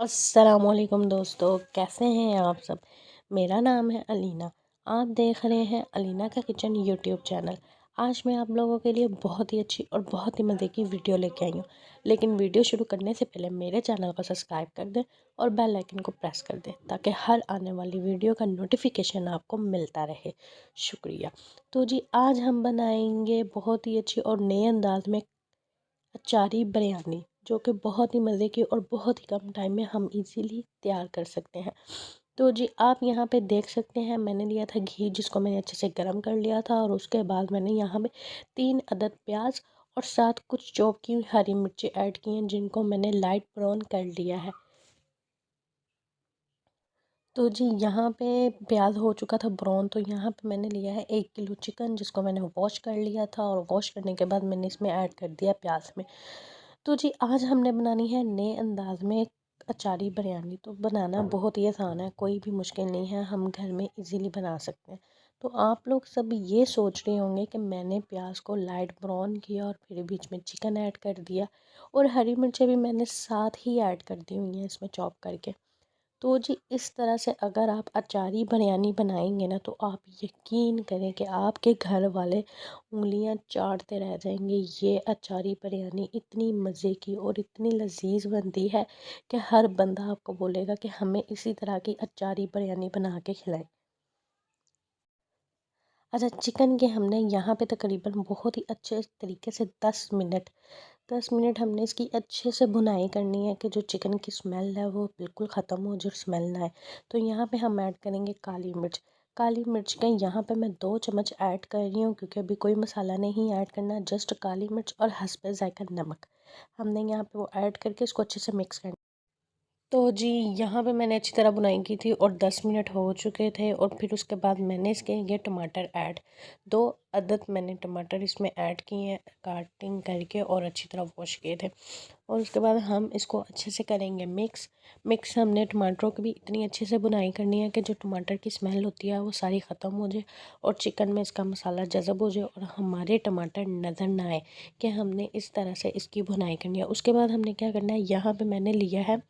अस्सलामुअलैकुम दोस्तों, कैसे हैं आप सब। मेरा नाम है अलीना। आप देख रहे हैं अलीना का किचन यूट्यूब चैनल। आज मैं आप लोगों के लिए बहुत ही अच्छी और बहुत ही मज़े की वीडियो लेके आई हूँ। लेकिन वीडियो शुरू करने से पहले मेरे चैनल को सब्सक्राइब कर दें और बेल आइकन को प्रेस कर दें ताकि हर आने वाली वीडियो का नोटिफिकेशन आपको मिलता रहे। शुक्रिया। तो जी आज हम बनाएंगे बहुत ही अच्छी और नए अंदाज में अचारी बिरयानी, जो कि बहुत ही मज़े की और बहुत ही कम टाइम में हम इजीली तैयार कर सकते हैं। तो जी आप यहाँ पे देख सकते हैं, मैंने लिया था घी जिसको मैंने अच्छे से गर्म कर लिया था, और उसके बाद मैंने यहाँ पे 3 अदद प्याज और साथ कुछ चॉप की हुई हरी मिर्ची ऐड की हैं, जिनको मैंने लाइट ब्राउन कर लिया है। तो जी यहाँ पे प्याज हो चुका था ब्राउन, तो यहाँ पे मैंने लिया है 1 किलो चिकन जिसको मैंने वॉश कर लिया था, और वॉश करने के बाद मैंने इसमें ऐड कर दिया प्याज में। तो जी आज हमने बनानी है नए अंदाज में अचारी बिरयानी। तो बनाना बहुत ही आसान है, कोई भी मुश्किल नहीं है, हम घर में इजीली बना सकते हैं। तो आप लोग सब ये सोच रहे होंगे कि मैंने प्याज को लाइट ब्राउन किया और फिर बीच में चिकन ऐड कर दिया, और हरी मिर्चें भी मैंने साथ ही ऐड कर दी हुई हैं इसमें चॉप करके। तो जी इस तरह से अगर आप अचारी बिरयानी बनाएंगे ना, तो आप यकीन करें कि आपके घर वाले उंगलियां चाटते रह जाएंगे। ये अचारी बिरयानी इतनी मज़े की और इतनी लजीज बनती है कि हर बंदा आपको बोलेगा कि हमें इसी तरह की अचारी बिरयानी बना के खिलाएं। अच्छा, चिकन के हमने यहाँ पे तकरीबन बहुत ही अच्छे तरीके से 10 मिनट हमने इसकी अच्छे से भुनाई करनी है कि जो चिकन की स्मेल है वो बिल्कुल ख़त्म हो, जो स्मेल ना आए। तो यहाँ पे हम ऐड करेंगे काली मिर्च। काली मिर्च के यहाँ पे मैं 2 चम्मच ऐड कर रही हूँ, क्योंकि अभी कोई मसाला नहीं ऐड करना, जस्ट काली मिर्च और हस्बे जायका नमक हमने यहाँ पे वो ऐड करके इसको अच्छे से मिक्स करना। तो जी यहाँ पे मैंने अच्छी तरह बुनाई की थी और 10 मिनट हो चुके थे, और फिर उसके बाद मैंने इसके ये टमाटर ऐड 2 अदद मैंने टमाटर इसमें ऐड किए हैं काटिंग करके, और अच्छी तरह वॉश किए थे। और उसके बाद हम इसको अच्छे से करेंगे मिक्स। हमने टमाटरों की भी इतनी अच्छे से बुनाई करनी है कि जो टमाटर की स्मेल होती है वो सारी ख़त्म हो जाए, और चिकन में इसका मसाला जज़ब हो जाए, और हमारे टमाटर नज़र ना आए, कि हमने इस तरह से इसकी बुनाई करनी है। उसके बाद हमने क्या करना है, यहाँ पे मैंने लिया है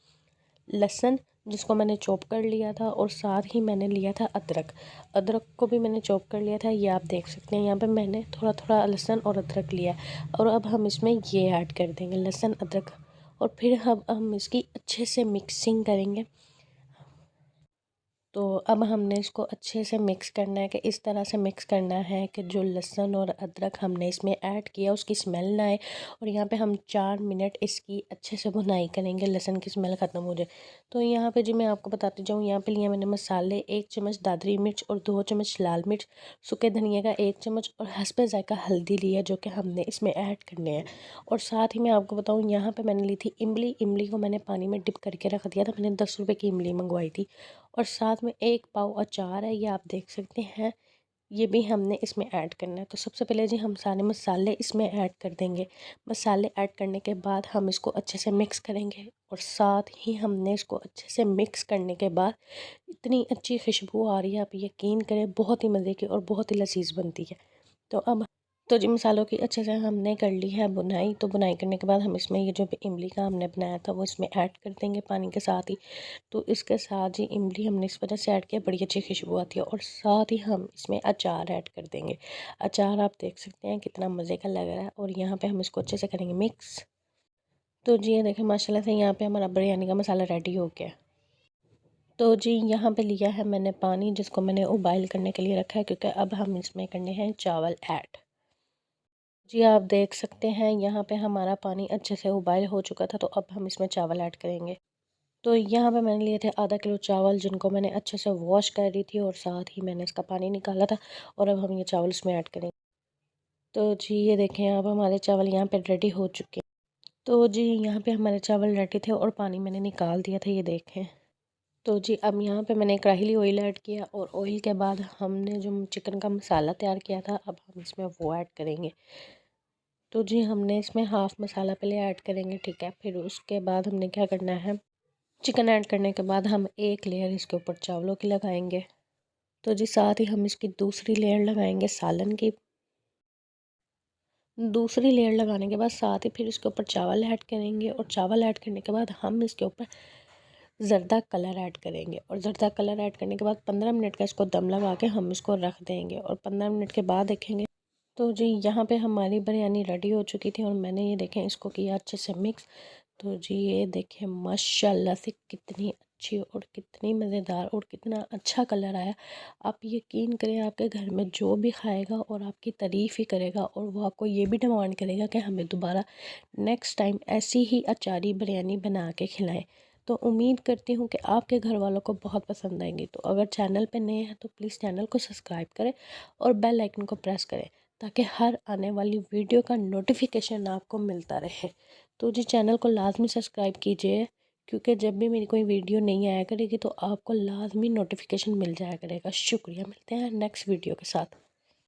लहसुन जिसको मैंने चॉप कर लिया था, और साथ ही मैंने लिया था अदरक। अदरक को भी मैंने चॉप कर लिया था, ये आप देख सकते हैं। यहाँ पे मैंने थोड़ा थोड़ा लहसुन और अदरक लिया, और अब हम इसमें ये ऐड कर देंगे लहसुन अदरक, और फिर हम इसकी अच्छे से मिक्सिंग करेंगे। तो अब हमने इसको अच्छे से मिक्स करना है, कि इस तरह से मिक्स करना है कि जो लहसुन और अदरक हमने इसमें ऐड किया उसकी स्मेल ना आए। और यहाँ पे हम 4 मिनट इसकी अच्छे से भुनाई करेंगे, लहसुन की स्मेल ख़त्म हो जाए। तो यहाँ पे जी मैं आपको बताती जाऊँ, यहाँ पे लिया मैंने मसाले 1 चम्मच दादरी मिर्च और 2 चम्मच लाल मिर्च, सूखे धनिया का 1 चम्मच, और हस्बे जायका हल्दी लिया जो कि हमने इसमें ऐड करने हैं। और साथ ही मैं आपको बताऊँ, यहाँ पे मैंने ली थी इमली। इमली को मैंने पानी में डिप करके रख दिया था, मैंने 10 रुपए की इमली मंगवाई थी। और साथ में 1 पाव अचार है, ये आप देख सकते हैं, ये भी हमने इसमें ऐड करना है। तो सबसे पहले जी हम सारे मसाले इसमें ऐड कर देंगे। मसाले ऐड करने के बाद हम इसको अच्छे से मिक्स करेंगे, और साथ ही हमने इसको अच्छे से मिक्स करने के बाद इतनी अच्छी खुशबू आ रही है, आप यकीन करें, बहुत ही मज़े की और बहुत ही लजीज बनती है। तो अब तो जी मसालों की अच्छे से हमने कर ली है बुनाई। तो बुनाई करने के बाद हम इसमें ये जो इमली का हमने बनाया था वो इसमें ऐड कर देंगे पानी के साथ ही। तो इसके साथ ही इमली हमने इस वजह से ऐड किया, बड़ी अच्छी खुशबू आती है। और साथ ही हम इसमें अचार ऐड कर देंगे। अचार आप देख सकते हैं कितना मज़े का लग रहा है, और यहाँ पे हम इसको अच्छे से करेंगे मिक्स। तो जी ये देखें, माशाल्लाह से यहाँ पे हमारा बिरयानी का मसाला रेडी हो गया। तो जी यहाँ पे लिया है मैंने पानी जिसको मैंने उबाइल करने के लिए रखा है, क्योंकि अब हम इसमें करने हैं चावल ऐड। जी आप देख सकते हैं यहाँ पे हमारा पानी अच्छे से उबाइल हो चुका था, तो अब हम इसमें चावल ऐड करेंगे। तो यहाँ पे मैंने लिए थे आधा किलो चावल, जिनको मैंने अच्छे से वॉश कर ली थी, और साथ ही मैंने इसका पानी निकाला था। और अब हम ये चावल इसमें ऐड करेंगे। तो जी ये देखें, अब हमारे चावल यहाँ पे रेडी हो चुके हैं। तो जी यहाँ पे हमारे चावल रेडी थे, और पानी मैंने निकाल दिया था, ये देखें। तो जी अब यहाँ पे मैंने कढ़ाई ली, ऑयल ऐड किया, और ऑयल के बाद हमने जो चिकन का मसाला तैयार किया था, अब हम इसमें वो ऐड करेंगे। तो जी हमने इसमें हाफ़ मसाला पहले ऐड करेंगे, ठीक है। फिर उसके बाद हमने क्या करना है, चिकन ऐड करने के बाद हम एक लेयर इसके ऊपर चावलों की लगाएंगे। तो जी साथ ही हम इसकी दूसरी लेयर लगाएंगे सालन की। दूसरी लेयर लगाने के बाद साथ ही फिर इसके ऊपर चावल ऐड करेंगे, और चावल ऐड करने के बाद हम इसके ऊपर ज़र्दा कलर ऐड करेंगे और ज़र्दा कलर ऐड करने के बाद 15 मिनट का इसको दम लगा के हम इसको रख देंगे और 15 मिनट के बाद देखेंगे तो जी यहाँ पे हमारी बिरयानी रेडी हो चुकी थी और मैंने ये देखें इसको किया अच्छे से मिक्स। तो जी ये देखें माशाल्लाह से कितनी अच्छी और कितनी मज़ेदार और कितना अच्छा कलर आया। आप यकीन करें आपके घर में जो भी खाएगा और आपकी तारीफ़ ही करेगा और वो आपको ये भी डिमांड करेगा कि हमें दोबारा नेक्स्ट टाइम ऐसी ही अचारी बिरयानी बना के खिलाएं। तो उम्मीद करती हूँ कि आपके घर वालों को बहुत पसंद आएंगी। तो अगर चैनल पे नए हैं तो प्लीज़ चैनल को सब्सक्राइब करें और बेल आइकन को प्रेस करें ताकि हर आने वाली वीडियो का नोटिफिकेशन आपको मिलता रहे। तो जी चैनल को लाजमी सब्सक्राइब कीजिए क्योंकि जब भी मेरी कोई वीडियो नहीं आया करेगी तो आपको लाजमी नोटिफिकेशन मिल जाया करेगा। शुक्रिया, मिलते हैं नेक्स्ट वीडियो के साथ।